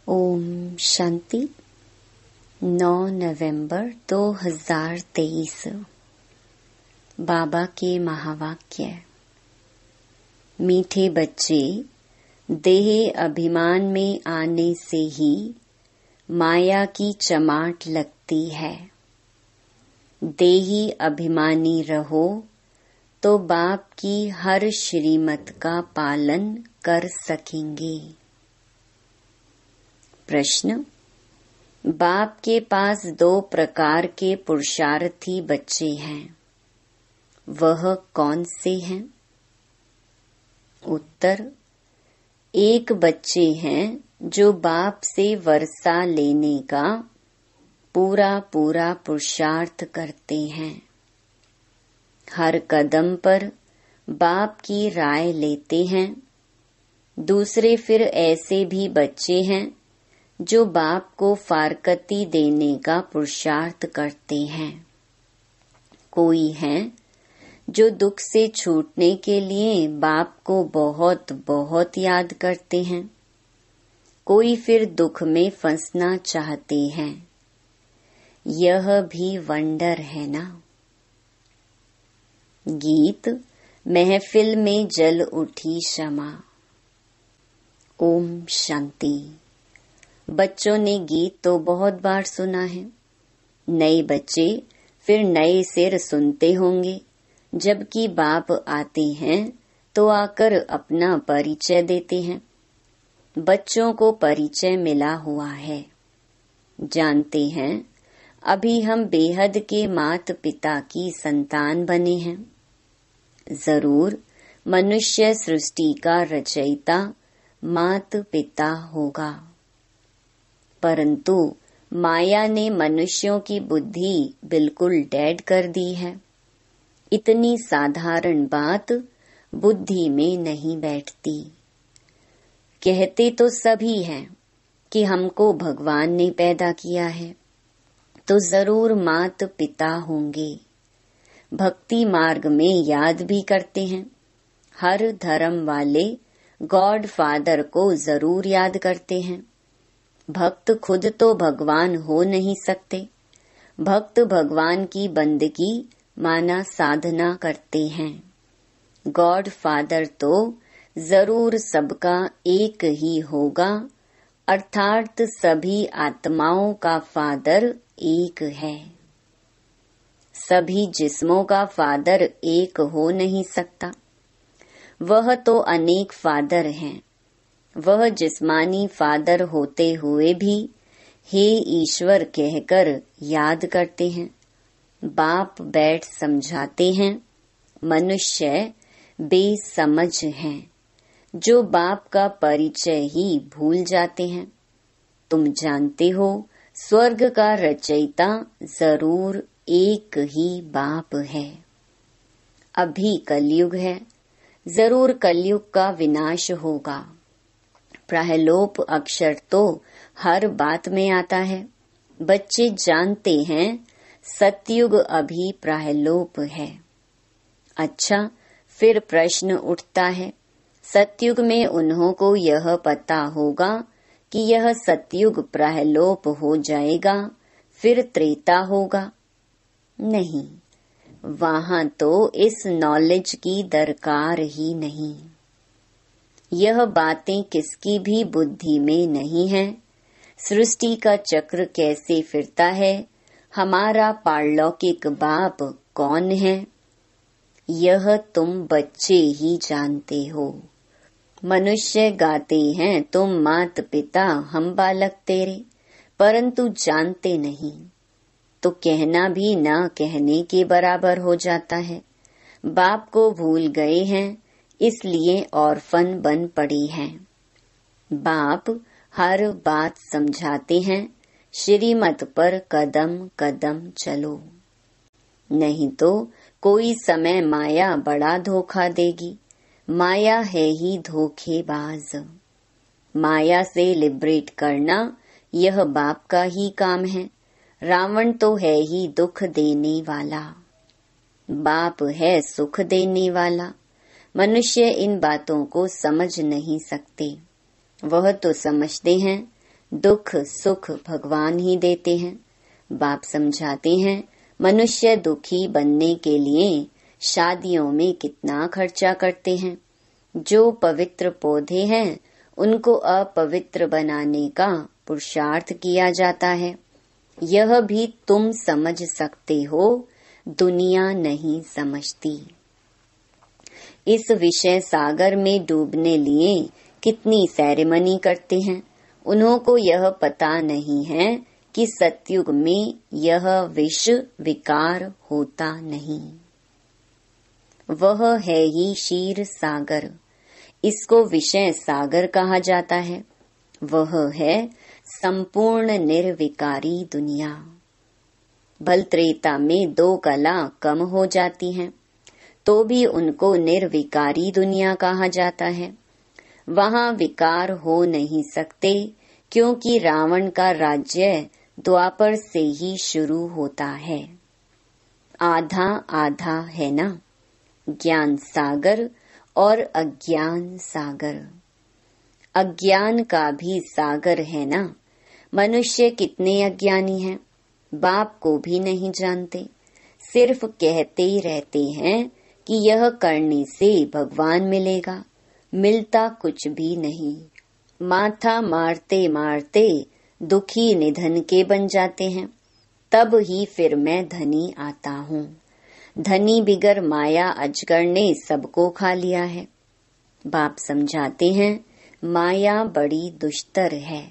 ओम शांति। 9 नवंबर 2023। बाबा के महावाक्य। मीठे बच्चे, देह अभिमान में आने से ही माया की चमाट लगती है। देही अभिमानी रहो तो बाप की हर श्रीमत का पालन कर सकेंगे। प्रश्न। बाप के पास 2 प्रकार के पुरुषार्थी बच्चे हैं, वह कौन से हैं? उत्तर। एक बच्चे हैं जो बाप से वर्षा लेने का पूरा पुरुषार्थ करते हैं। हर कदम पर बाप की राय लेते हैं। दूसरे फिर ऐसे भी बच्चे हैं जो बाप को फारकती देने का पुरुषार्थ करते हैं। कोई हैं जो दुख से छूटने के लिए बाप को बहुत बहुत याद करते हैं। कोई फिर दुख में फंसना चाहते हैं। यह भी वंडर है ना। गीत। महफिल में जल उठी शमा। ओम शांति। बच्चों ने गीत तो बहुत बार सुना है। नए बच्चे फिर नए सिर सुनते होंगे। जबकि बाप आते हैं तो आकर अपना परिचय देते हैं। बच्चों को परिचय मिला हुआ है। जानते हैं अभी हम बेहद के माता पिता की संतान बने हैं। जरूर मनुष्य सृष्टि का रचयिता माता पिता होगा, परंतु माया ने मनुष्यों की बुद्धि बिल्कुल डेड कर दी है। इतनी साधारण बात बुद्धि में नहीं बैठती। कहते तो सभी हैं कि हमको भगवान ने पैदा किया है, तो जरूर माता पिता होंगे। भक्ति मार्ग में याद भी करते हैं। हर धर्म वाले गॉड फादर को जरूर याद करते हैं। भक्त खुद तो भगवान हो नहीं सकते। भक्त भगवान की बंदगी माना साधना करते हैं। गॉड फादर तो जरूर सबका एक ही होगा, अर्थात सभी आत्माओं का फादर एक है। सभी जिस्मों का फादर एक हो नहीं सकता। वह तो अनेक फादर हैं। वह जिस्मानी फादर होते हुए भी हे ईश्वर कहकर याद करते हैं। बाप बैठ समझाते हैं। मनुष्य बेसमझ हैं जो बाप का परिचय ही भूल जाते हैं। तुम जानते हो स्वर्ग का रचयिता जरूर एक ही बाप है। अभी कलयुग है, जरूर कलयुग का विनाश होगा। प्रहलोप अक्षर तो हर बात में आता है। बच्चे जानते हैं सतयुग अभी प्रहलोप है। अच्छा, फिर प्रश्न उठता है, सतयुग में उन्हों को यह पता होगा कि यह सतयुग प्रहलोप हो जाएगा, फिर त्रेता होगा? नहीं, वहां तो इस नॉलेज की दरकार ही नहीं। यह बातें किसकी भी बुद्धि में नहीं है। सृष्टि का चक्र कैसे फिरता है, हमारा पारलौकिक बाप कौन है, यह तुम बच्चे ही जानते हो। मनुष्य गाते हैं तुम मात पिता हम बालक तेरे, परंतु जानते नहीं, तो कहना भी ना कहने के बराबर हो जाता है। बाप को भूल गए हैं, इसलिए ऑर्फन बन पड़ी हैं। बाप हर बात समझाते हैं, श्रीमत पर कदम कदम चलो, नहीं तो कोई समय माया बड़ा धोखा देगी। माया है ही धोखेबाज। माया से लिबरेट करना यह बाप का ही काम है। रावण तो है ही दुख देने वाला, बाप है सुख देने वाला। मनुष्य इन बातों को समझ नहीं सकते। वह तो समझते हैं दुख सुख भगवान ही देते हैं। बाप समझाते हैं, मनुष्य दुखी बनने के लिए शादियों में कितना खर्चा करते हैं। जो पवित्र पौधे हैं उनको अपवित्र बनाने का पुरुषार्थ किया जाता है। यह भी तुम समझ सकते हो, दुनिया नहीं समझती। इस विषय सागर में डूबने लिए कितनी सेरेमनी करते हैं। उन्हों को यह पता नहीं है कि सतयुग में यह विष विकार होता नहीं। वह है ही क्षीर सागर, इसको विषय सागर कहा जाता है। वह है संपूर्ण निर्विकारी दुनिया। बल त्रेता में 2 कला कम हो जाती हैं, तो भी उनको निर्विकारी दुनिया कहा जाता है। वहाँ विकार हो नहीं सकते, क्योंकि रावण का राज्य द्वापर से ही शुरू होता है। आधा आधा है ना, ज्ञान सागर और अज्ञान सागर। अज्ञान का भी सागर है ना। मनुष्य कितने अज्ञानी हैं, बाप को भी नहीं जानते, सिर्फ कहते ही रहते हैं कि यह करने से भगवान मिलेगा, मिलता कुछ भी नहीं। माथा मारते मारते दुखी निधन के बन जाते हैं, तब ही फिर मैं धनी आता हूँ। धनी बिगर माया अजगर ने सबको खा लिया है। बाप समझाते हैं, माया बड़ी दुष्टर है।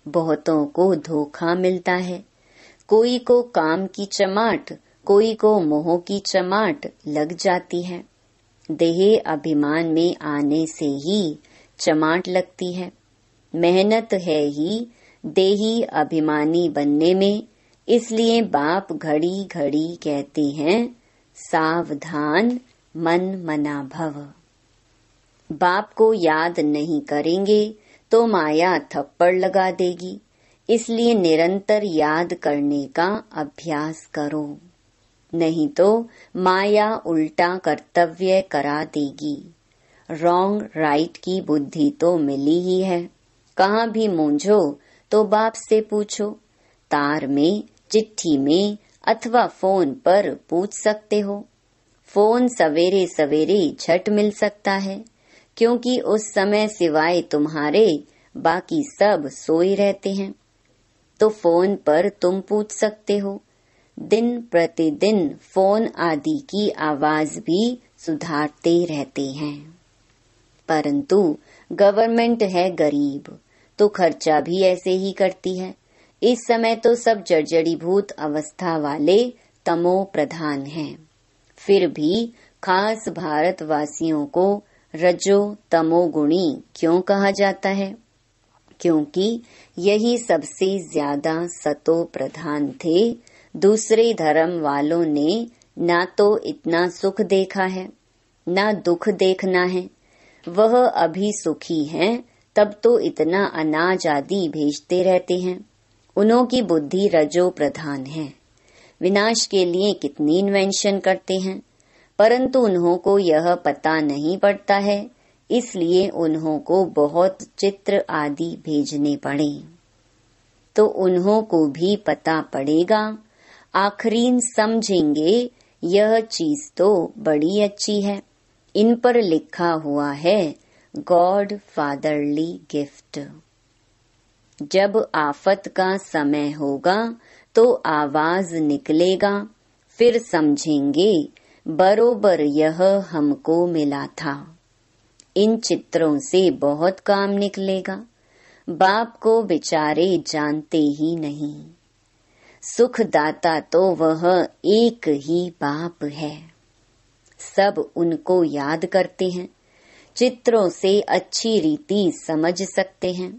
बहुतों को धोखा मिलता है। कोई को काम की चमाट, कोई को मोह की चमाट लग जाती है। देह अभिमान में आने से ही चमाट लगती है। मेहनत है ही देही अभिमानी बनने में। इसलिए बाप घड़ी घड़ी कहते हैं, सावधान मन मना भव। बाप को याद नहीं करेंगे तो माया थप्पड़ लगा देगी। इसलिए निरंतर याद करने का अभ्यास करो, नहीं तो माया उल्टा कर्तव्य करा देगी। रॉन्ग राइट की बुद्धि तो मिली ही है। कहाँ भी मूंझो तो बाप से पूछो। तार में, चिट्ठी में अथवा फोन पर पूछ सकते हो। फोन सवेरे सवेरे झट मिल सकता है, क्योंकि उस समय सिवाय तुम्हारे बाकी सब सोए रहते हैं। तो फोन पर तुम पूछ सकते हो। दिन प्रतिदिन फोन आदि की आवाज भी सुधारते रहते हैं। परंतु गवर्नमेंट है गरीब, तो खर्चा भी ऐसे ही करती है। इस समय तो सब जर्जरीभूत अवस्था वाले तमो प्रधान हैं। फिर भी खास भारतवासियों को रजो तमोगुणी क्यों कहा जाता है? क्योंकि यही सबसे ज्यादा सतो प्रधान थे। दूसरे धर्म वालों ने ना तो इतना सुख देखा है, ना दुख देखना है। वह अभी सुखी हैं, तब तो इतना अनाज आदि भेजते रहते हैं। उन्हों की बुद्धि रजो प्रधान है। विनाश के लिए कितनी इन्वेंशन करते हैं, परंतु उन्हों को यह पता नहीं पड़ता है। इसलिए उन्हों को बहुत चित्र आदि भेजने पड़े, तो उन्हों को भी पता पड़ेगा। आखरीन समझेंगे यह चीज तो बड़ी अच्छी है। इन पर लिखा हुआ है गॉड फादरली गिफ्ट। जब आफत का समय होगा तो आवाज निकलेगा, फिर समझेंगे बरोबर यह हमको मिला था। इन चित्रों से बहुत काम निकलेगा। बाप को बेचारे जानते ही नहीं। सुखदाता तो वह एक ही बाप है। सब उनको याद करते हैं। चित्रों से अच्छी रीति समझ सकते हैं।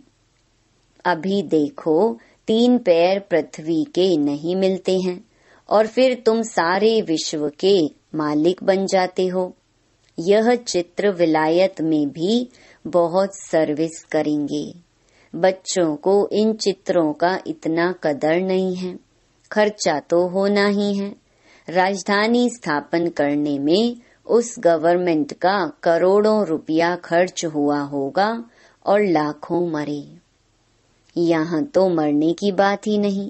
अभी देखो, 3 पैर पृथ्वी के नहीं मिलते हैं और फिर तुम सारे विश्व के मालिक बन जाते हो। यह चित्र विलायत में भी बहुत सर्विस करेंगे। बच्चों को इन चित्रों का इतना कदर नहीं है। खर्चा तो होना ही है। राजधानी स्थापन करने में उस गवर्नमेंट का करोड़ों रुपया खर्च हुआ होगा और लाखों मरे। यहाँ तो मरने की बात ही नहीं,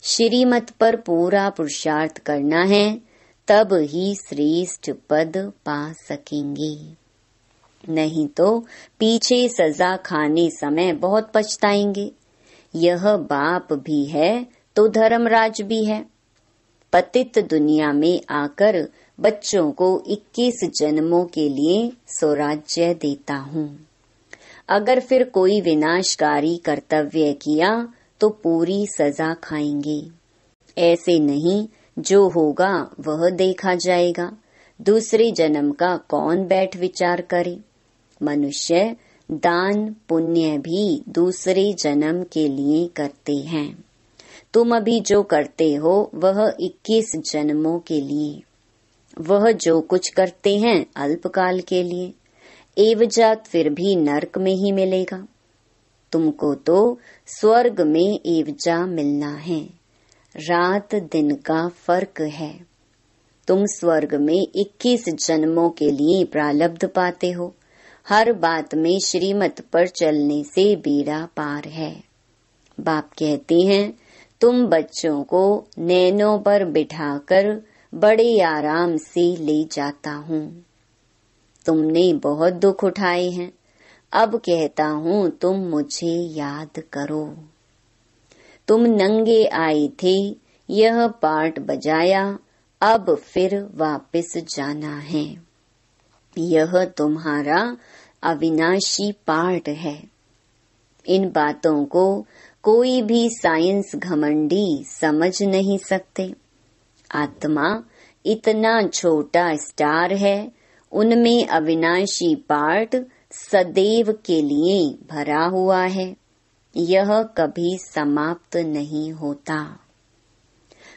श्रीमत पर पूरा पुरुषार्थ करना है, तब ही श्रेष्ठ पद पा सकेंगे। नहीं तो पीछे सजा खाने समय बहुत पछताएंगे। यह बाप भी है तो धर्मराज भी है। पतित दुनिया में आकर बच्चों को 21 जन्मों के लिए स्वराज्य देता हूँ। अगर फिर कोई विनाशकारी कर्तव्य किया तो पूरी सजा खाएंगे। ऐसे नहीं, जो होगा वह देखा जाएगा। दूसरे जन्म का कौन बैठ विचार करे। मनुष्य दान पुण्य भी दूसरे जन्म के लिए करते हैं। तुम अभी जो करते हो वह 21 जन्मों के लिए। वह जो कुछ करते हैं अल्पकाल के लिए, एवजात फिर भी नरक में ही मिलेगा। तुमको तो स्वर्ग में एवजा मिलना है। रात दिन का फर्क है। तुम स्वर्ग में 21 जन्मों के लिए प्रारब्ध पाते हो। हर बात में श्रीमत पर चलने से बेड़ा पार है। बाप कहते हैं, तुम बच्चों को नैनों पर बिठाकर बड़े आराम से ले जाता हूँ। तुमने बहुत दुख उठाए हैं। अब कहता हूँ तुम मुझे याद करो। तुम नंगे आए थे, यह पाठ बजाया, अब फिर वापस जाना है। यह तुम्हारा अविनाशी पाठ है। इन बातों को कोई भी साइंस घमंडी समझ नहीं सकते। आत्मा इतना छोटा स्टार है, उनमें अविनाशी पार्ट सदैव के लिए भरा हुआ है। यह कभी समाप्त नहीं होता।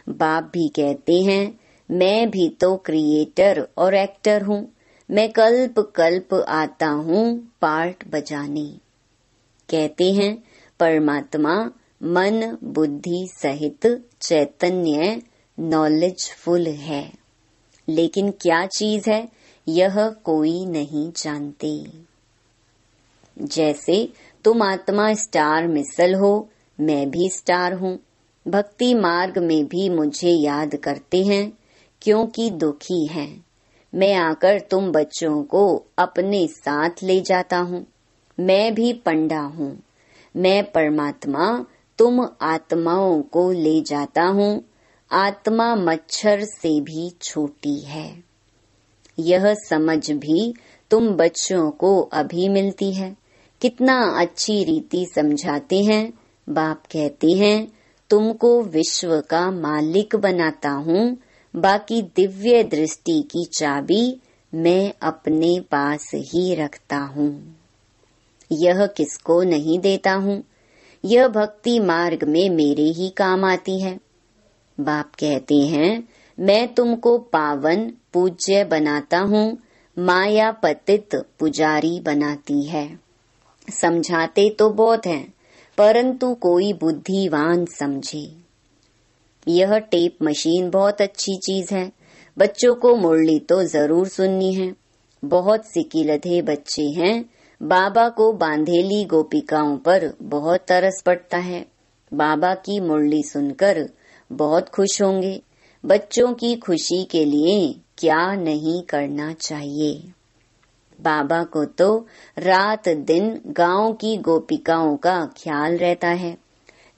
बाप भी कहते हैं, मैं भी तो क्रिएटर और एक्टर हूँ। मैं कल्प कल्प आता हूँ पार्ट बजाने। कहते हैं, परमात्मा मन बुद्धि सहित चैतन्य नॉलेजफुल है, लेकिन क्या चीज है यह कोई नहीं जानते। जैसे तुम आत्मा स्टार मिसल हो, मैं भी स्टार हूँ। भक्ति मार्ग में भी मुझे याद करते हैं, क्योंकि दुखी हैं। मैं आकर तुम बच्चों को अपने साथ ले जाता हूँ। मैं भी पंडा हूँ। मैं परमात्मा तुम आत्माओं को ले जाता हूँ। आत्मा मच्छर से भी छोटी है। यह समझ भी तुम बच्चों को अभी मिलती है। कितना अच्छी रीति समझाते हैं। बाप कहते हैं, तुमको विश्व का मालिक बनाता हूँ। बाकी दिव्य दृष्टि की चाबी मैं अपने पास ही रखता हूँ। यह किसको नहीं देता हूँ। यह भक्ति मार्ग में मेरे ही काम आती है। बाप कहते हैं, मैं तुमको पावन पूज्य बनाता हूँ। माया पतित पुजारी बनाती है। समझाते तो बहुत हैं, परंतु कोई बुद्धिवान समझे। यह टेप मशीन बहुत अच्छी चीज है। बच्चों को मुरली तो जरूर सुननी है। बहुत सिकिलधे बच्चे हैं। बाबा को बांधेली गोपिकाओं पर बहुत तरस पड़ता है। बाबा की मुरली सुनकर बहुत खुश होंगे। बच्चों की खुशी के लिए क्या नहीं करना चाहिए। बाबा को तो रात दिन गांव की गोपिकाओं का ख्याल रहता है।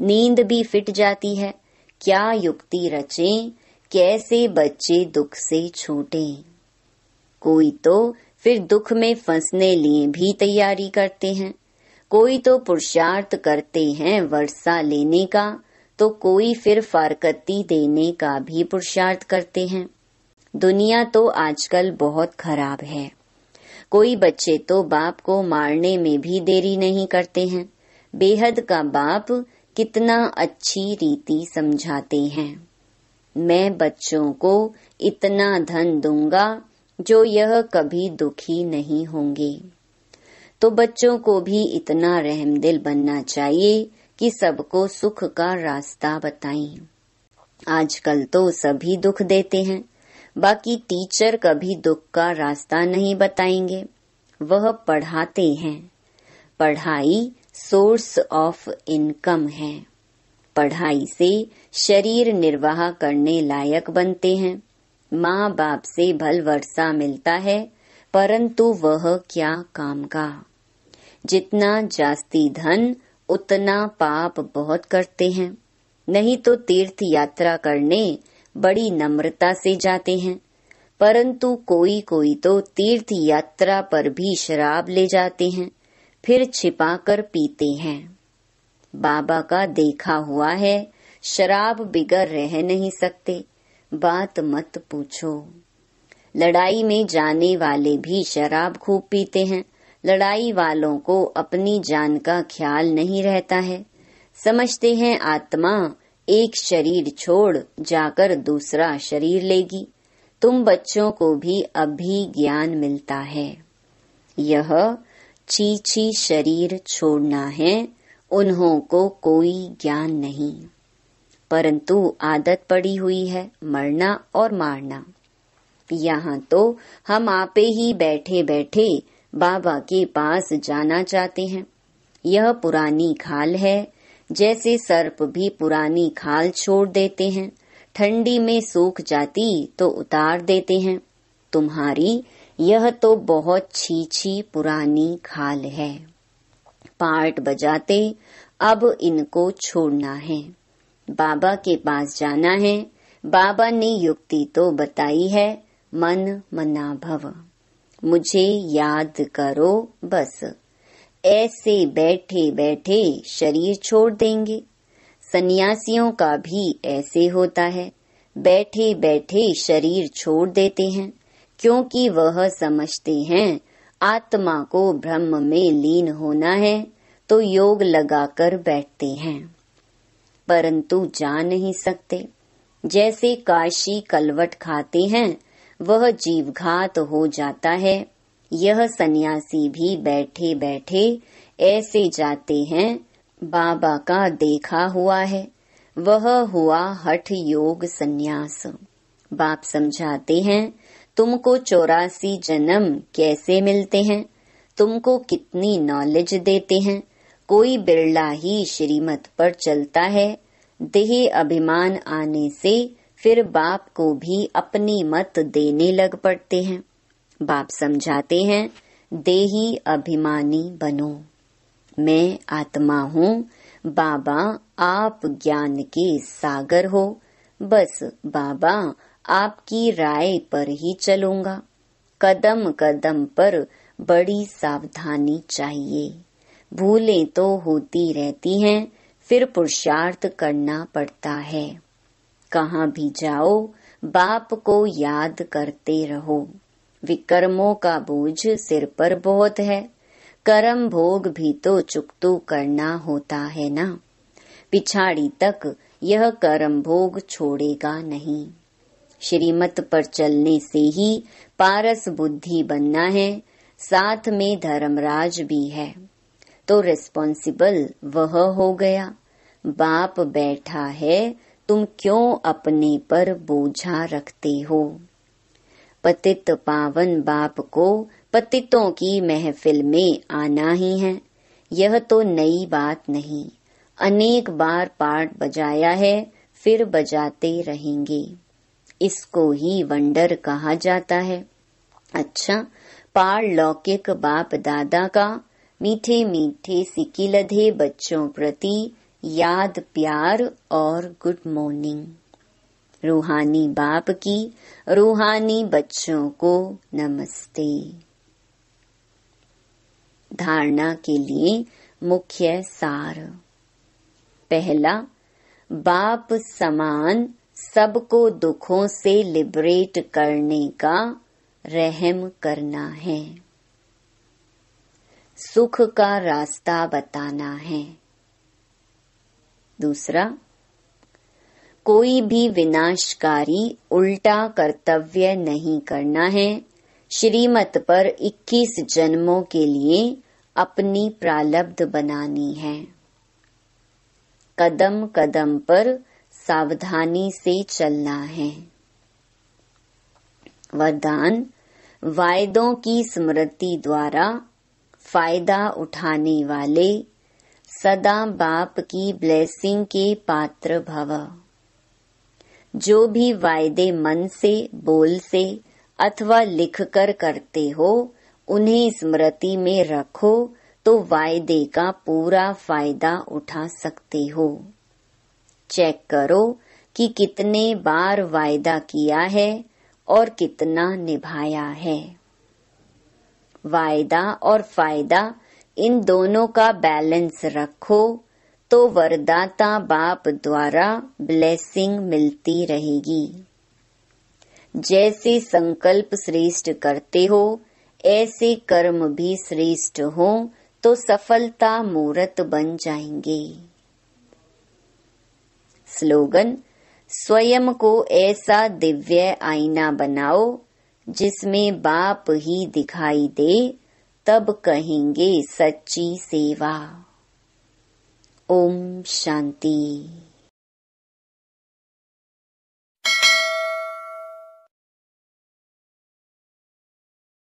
नींद भी फिट जाती है। क्या युक्ति रचें, कैसे बच्चे दुख से छूटें। कोई तो फिर दुख में फंसने लिए भी तैयारी करते हैं। कोई तो पुरुषार्थ करते हैं वर्षा लेने का, तो कोई फिर फारकती देने का भी पुरुषार्थ करते हैं। दुनिया तो आजकल बहुत खराब है। कोई बच्चे तो बाप को मारने में भी देरी नहीं करते हैं। बेहद का बाप कितना अच्छी रीति समझाते हैं। मैं बच्चों को इतना धन दूंगा जो यह कभी दुखी नहीं होंगे। तो बच्चों को भी इतना रहमदिल बनना चाहिए कि सबको सुख का रास्ता बताएं। आजकल तो सभी दुख देते हैं। बाकी टीचर कभी दुख का रास्ता नहीं बताएंगे। वह पढ़ाते हैं। पढ़ाई सोर्स ऑफ इनकम है। पढ़ाई से शरीर निर्वाह करने लायक बनते हैं। माँ बाप से भल वर्षा मिलता है, परंतु वह क्या काम का। जितना जास्ती धन उतना पाप बहुत करते हैं। नहीं तो तीर्थ यात्रा करने बड़ी नम्रता से जाते हैं, परंतु कोई कोई तो तीर्थ यात्रा पर भी शराब ले जाते हैं, फिर छिपाकर पीते हैं। बाबा का देखा हुआ है, शराब बिगर रह नहीं सकते, बात मत पूछो। लड़ाई में जाने वाले भी शराब खूब पीते हैं। लड़ाई वालों को अपनी जान का ख्याल नहीं रहता है। समझते हैं आत्मा एक शरीर छोड़ जाकर दूसरा शरीर लेगी। तुम बच्चों को भी अभी ज्ञान मिलता है। यह छी शरीर छोड़ना है, उन्हों को कोई ज्ञान नहीं, परंतु आदत पड़ी हुई है मरना और मारना। यहाँ तो हम आपे ही बैठे बैठे बाबा के पास जाना चाहते हैं। यह पुरानी खाल है, जैसे सर्प भी पुरानी खाल छोड़ देते हैं, ठंडी में सूख जाती तो उतार देते हैं। तुम्हारी यह तो बहुत छी पुरानी खाल है। पार्ट बजाते अब इनको छोड़ना है, बाबा के पास जाना है। बाबा ने युक्ति तो बताई है, मन मना भव, मुझे याद करो बस। ऐसे बैठे बैठे शरीर छोड़ देंगे। सन्यासियों का भी ऐसे होता है, बैठे बैठे शरीर छोड़ देते हैं, क्योंकि वह समझते हैं आत्मा को ब्रह्म में लीन होना है, तो योग लगाकर बैठते हैं, परंतु जा नहीं सकते। जैसे काशी कलवट खाते हैं, वह जीवघात हो जाता है। यह सन्यासी भी बैठे बैठे ऐसे जाते हैं। बाबा का देखा हुआ है, वह हुआ हठ योग सन्यास। बाप समझाते हैं, तुमको 84 जन्म कैसे मिलते हैं, तुमको कितनी नॉलेज देते हैं। कोई बिरला ही श्रीमत पर चलता है। देह अभिमान आने से फिर बाप को भी अपनी मत देने लग पड़ते हैं। बाप समझाते हैं, देही अभिमानी बनो, मैं आत्मा हूँ। बाबा आप ज्ञान के सागर हो, बस बाबा आपकी राय पर ही चलूंगा। कदम कदम पर बड़ी सावधानी चाहिए। भूलें तो होती रहती हैं, फिर पुरुषार्थ करना पड़ता है। कहाँ भी जाओ बाप को याद करते रहो। विकर्मों का बोझ सिर पर बहुत है, कर्म भोग भी तो चुकतू करना होता है ना। पिछाड़ी तक यह कर्म भोग छोड़ेगा नहीं। श्रीमत पर चलने से ही पारस बुद्धि बनना है, साथ में धर्मराज भी है, तो रिस्पॉन्सिबल वह हो गया। बाप बैठा है, तुम क्यों अपने पर बोझा रखते हो। पतित पावन बाप को पतितों की महफिल में आना ही है। यह तो नई बात नहीं, अनेक बार पाठ बजाया है, फिर बजाते रहेंगे। इसको ही वंडर कहा जाता है। अच्छा, पारलौकिक बाप दादा का मीठे मीठे सिकिलधे बच्चों प्रति याद प्यार और गुड मॉर्निंग। रूहानी बाप की रूहानी बच्चों को नमस्ते। धारणा के लिए मुख्य सार। पहला, बाप समान सबको दुखों से लिबरेट करने का रहम करना है, सुख का रास्ता बताना है। दूसरा, कोई भी विनाशकारी उल्टा कर्तव्य नहीं करना है। श्रीमत पर 21 जन्मों के लिए अपनी प्रालब्ध बनानी है। कदम कदम पर सावधानी से चलना है। वरदान, वायदों की स्मृति द्वारा फायदा उठाने वाले सदा बाप की ब्लेसिंग के पात्र भव। जो भी वायदे मन से, बोल से अथवा लिखकर करते हो, उन्हें स्मृति में रखो तो वायदे का पूरा फायदा उठा सकते हो। चेक करो कि कितने बार वायदा किया है और कितना निभाया है। वायदा और फायदा इन दोनों का बैलेंस रखो तो वरदाता बाप द्वारा ब्लेसिंग मिलती रहेगी। जैसे संकल्प श्रेष्ठ करते हो, ऐसे कर्म भी श्रेष्ठ हो तो सफलता मूर्त बन जाएंगे। स्लोगन: स्वयं को ऐसा दिव्य आईना बनाओ जिसमें बाप ही दिखाई दे, तब कहेंगे सच्ची सेवा। ओम शांति।